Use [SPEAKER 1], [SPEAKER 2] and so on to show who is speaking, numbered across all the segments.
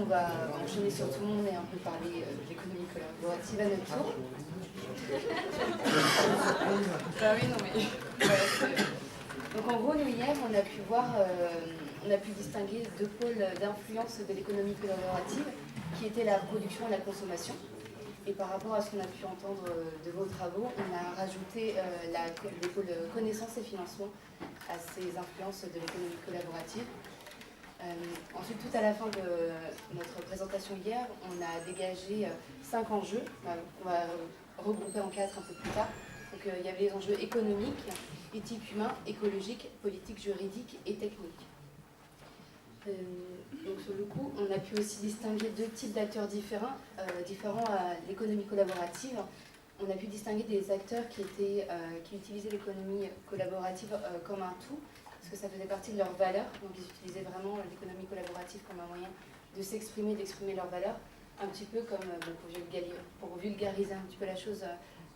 [SPEAKER 1] va enchaîner sur tout le monde et un peu parler de l'économie collaborative à notre tour. Ah oui, non mais... Donc en gros, nous hier, on a pu voir, on a pu distinguer deux pôles d'influence de l'économie collaborative, qui étaient la production et la consommation. Et par rapport à ce qu'on a pu entendre de vos travaux, on a rajouté les pôles connaissances et financement à ces influences de l'économie collaborative. Ensuite, tout à la fin de notre présentation hier, on a dégagé 5 enjeux, qu'on va regrouper en 4 un peu plus tard. Donc, il y avait les enjeux économiques, éthiques, humains, écologiques, politiques, juridiques et techniques. Donc sur le coup, on a pu aussi distinguer deux types d'acteurs différents à l'économie collaborative. On a pu distinguer des acteurs qui utilisaient l'économie collaborative comme un tout, parce que ça faisait partie de leurs valeurs. Donc ils utilisaient vraiment l'économie collaborative comme un moyen de s'exprimer, d'exprimer leurs valeurs, un petit peu comme, pour vulgariser un petit peu la chose,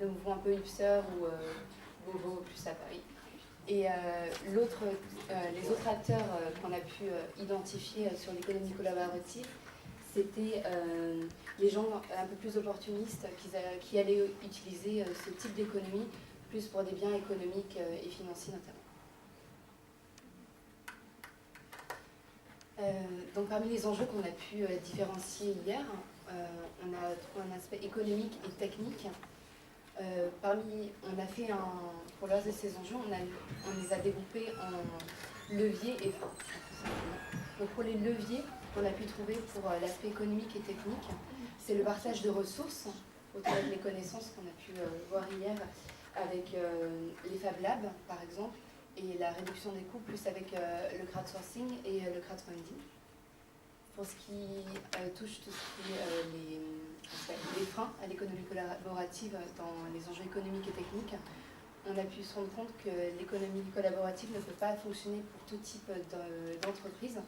[SPEAKER 1] le mouvement un peu hipster ou Bobo plus à Paris. Et les autres acteurs qu'on a pu identifier sur l'économie collaborative, c'était les gens un peu plus opportunistes qui allaient utiliser ce type d'économie plus pour des biens économiques et financiers notamment. Donc parmi les enjeux qu'on a pu différencier hier, on a trouvé un aspect économique et technique. On a fait pour l'un de ces enjeux, on les a dégroupés en leviers et freins. Donc pour les leviers qu'on a pu trouver pour l'aspect économique et technique, c'est le partage de ressources autour des connaissances qu'on a pu voir hier avec les Fab Labs par exemple, et la réduction des coûts plus avec le crowdsourcing et le crowdfunding. Pour ce qui touche tout ce qui est les freins à l'économie collaborative dans les enjeux économiques et techniques, on a pu se rendre compte que l'économie collaborative ne peut pas fonctionner pour tout type d'entreprise,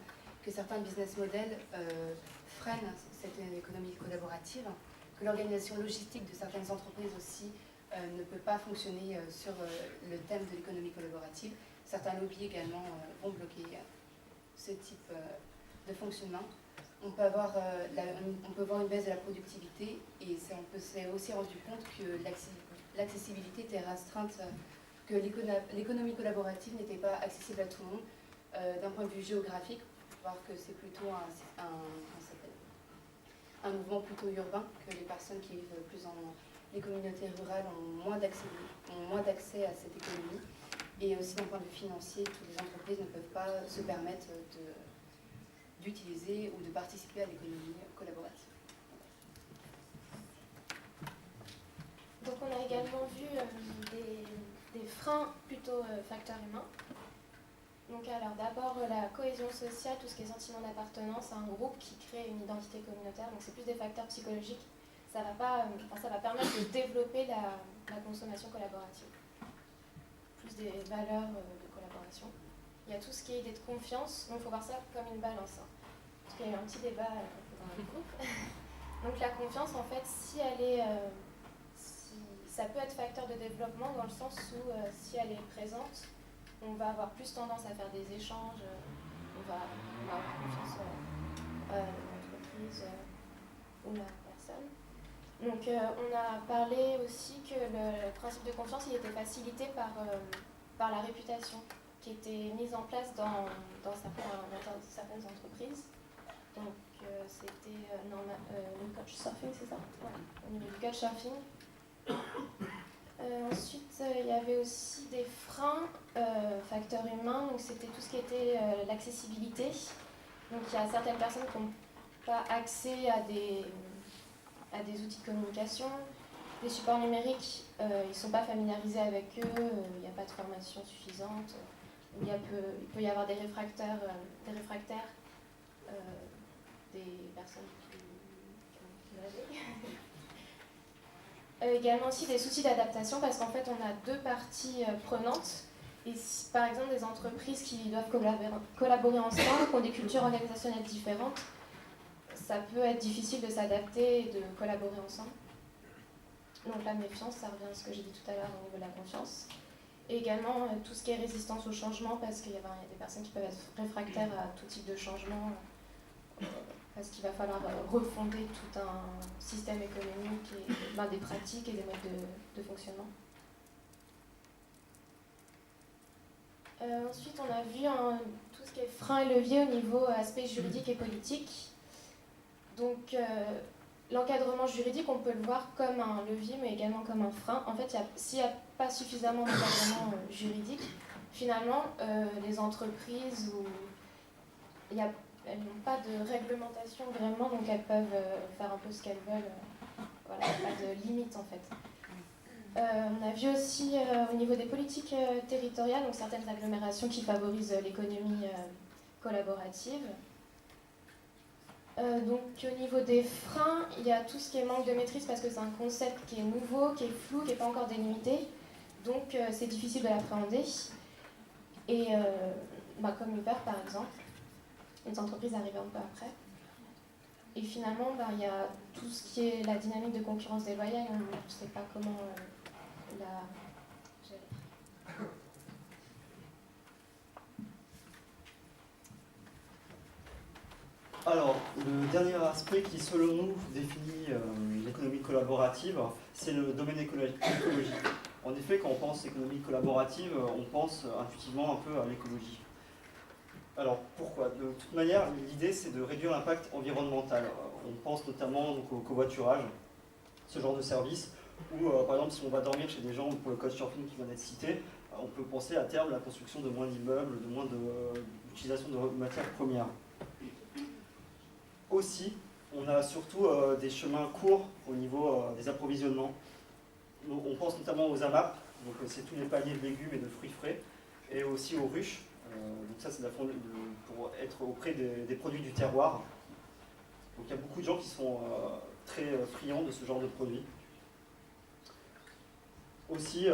[SPEAKER 1] que certains business models freinent cette économie collaborative, que l'organisation logistique de certaines entreprises aussi ne peut pas fonctionner sur le thème de l'économie collaborative. Certains lobbies également vont bloquer ce type de fonctionnement. On peut voir une baisse de la productivité et on s'est aussi rendu compte que l'accessibilité était restreinte, que l'économie collaborative n'était pas accessible à tout le monde. D'un point de vue géographique, on peut voir que c'est plutôt un mouvement plutôt urbain, que les personnes qui vivent plus dans les communautés rurales ont moins d'accès à cette économie. Et aussi d'un point de vue financier, toutes les entreprises ne peuvent pas se permettre d'utiliser ou de participer à l'économie collaborative.
[SPEAKER 2] Donc on a également vu des freins plutôt facteurs humains. Donc alors d'abord la cohésion sociale, tout ce qui est sentiment d'appartenance à un groupe qui crée une identité communautaire, donc c'est plus des facteurs psychologiques. Ça va permettre de développer la consommation collaborative. Plus des valeurs de collaboration. Il y a tout ce qui est idée de confiance, donc il faut voir ça comme une balance. Parce qu'il y a eu un petit débat dans le groupe. Donc la confiance, en fait, ça peut être facteur de développement dans le sens où si elle est présente, on va avoir plus tendance à faire des échanges, on va avoir confiance dans l'entreprise ou la personne. Donc on a parlé aussi que le principe de confiance il était facilité par la réputation qui était mise en place dans certaines entreprises. Donc c'était le couchsurfing, c'est ça? Ouais, au niveau du couchsurfing. Ensuite, il y avait aussi des freins, facteurs humains, donc c'était tout ce qui était l'accessibilité. Donc il y a certaines personnes qui n'ont pas accès à des outils de communication. Les supports numériques, ils ne sont pas familiarisés avec eux, il n'y a pas de formation suffisante, il peut y avoir des réfractaires, des personnes qui l'avaient. Également aussi des soucis d'adaptation parce qu'en fait on a deux parties prenantes. Et si, par exemple des entreprises qui doivent collaborer ensemble, qui ont des cultures organisationnelles différentes, ça peut être difficile de s'adapter et de collaborer ensemble. Donc la méfiance, ça revient à ce que j'ai dit tout à l'heure au niveau de la confiance. Et également tout ce qui est résistance au changement, parce qu'il y a des personnes qui peuvent être réfractaires à tout type de changement. parce qu'il va falloir refonder tout un système économique et des pratiques et des modes de fonctionnement. Ensuite, on a vu tout ce qui est frein et levier au niveau aspect juridique et politique. Donc, l'encadrement juridique, on peut le voir comme un levier, mais également comme un frein. En fait, s'il n'y a pas suffisamment d'encadrement juridique, finalement, les entreprises, elles n'ont pas de réglementation vraiment, donc elles peuvent faire un peu ce qu'elles veulent. Voilà, il n'y a pas de limite, en fait. On a vu aussi au niveau des politiques territoriales, donc certaines agglomérations qui favorisent l'économie collaborative. Donc au niveau des freins, il y a tout ce qui est manque de maîtrise parce que c'est un concept qui est nouveau, qui est flou, qui n'est pas encore délimité. Donc c'est difficile de l'appréhender. Et comme Uber par exemple, les entreprises arrivent un peu après. Et finalement, il y a tout ce qui est la dynamique de concurrence déloyale, on ne sait pas comment la gérer.
[SPEAKER 3] Alors, le dernier aspect qui, selon nous, définit l'économie collaborative, c'est le domaine écologique. En effet, quand on pense économie collaborative, on pense intuitivement un peu à l'écologie. Alors, pourquoi? De toute manière, l'idée, c'est de réduire l'impact environnemental. On pense notamment donc, au covoiturage, ce genre de service, ou par exemple, si on va dormir chez des gens, pour le couchsurfing qui vient d'être cité, on peut penser à terme à la construction de moins d'immeubles, de moins d'utilisation de matières premières. Aussi, on a surtout des chemins courts au niveau des approvisionnements. On pense notamment aux AMAP, donc c'est tous les paniers de légumes et de fruits frais, et aussi aux ruches. Donc ça, c'est pour être auprès des produits du terroir. Donc il y a beaucoup de gens qui sont très friands de ce genre de produits. Aussi,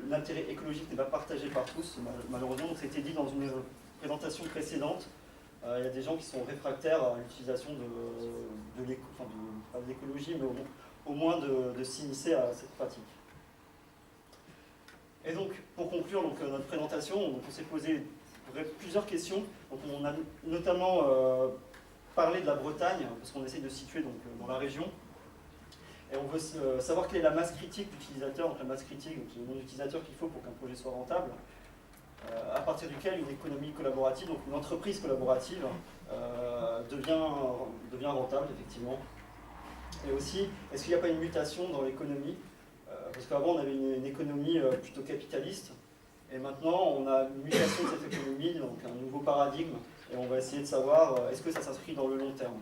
[SPEAKER 3] l'intérêt écologique n'est pas partagé par tous, malheureusement. Donc, ça a été dit dans une présentation précédente. Il y a des gens qui sont réfractaires à l'utilisation pas de l'écologie, mais au moins de s'initier à cette pratique. Et donc, pour conclure notre présentation, on s'est posé plusieurs questions. Donc, on a notamment parlé de la Bretagne, parce qu'on essaie de se situer dans la région. Et on veut savoir quelle est la masse critique d'utilisateurs, donc la masse critique, donc le nombre d'utilisateurs qu'il faut pour qu'un projet soit rentable, à partir duquel une économie collaborative, donc une entreprise collaborative, devient rentable, effectivement. Et aussi, est-ce qu'il n'y a pas une mutation dans l'économie? Parce qu'avant, on avait une économie plutôt capitaliste, et maintenant, on a une mutation de cette économie, donc un nouveau paradigme, et on va essayer de savoir, est-ce que ça s'inscrit dans le long terme?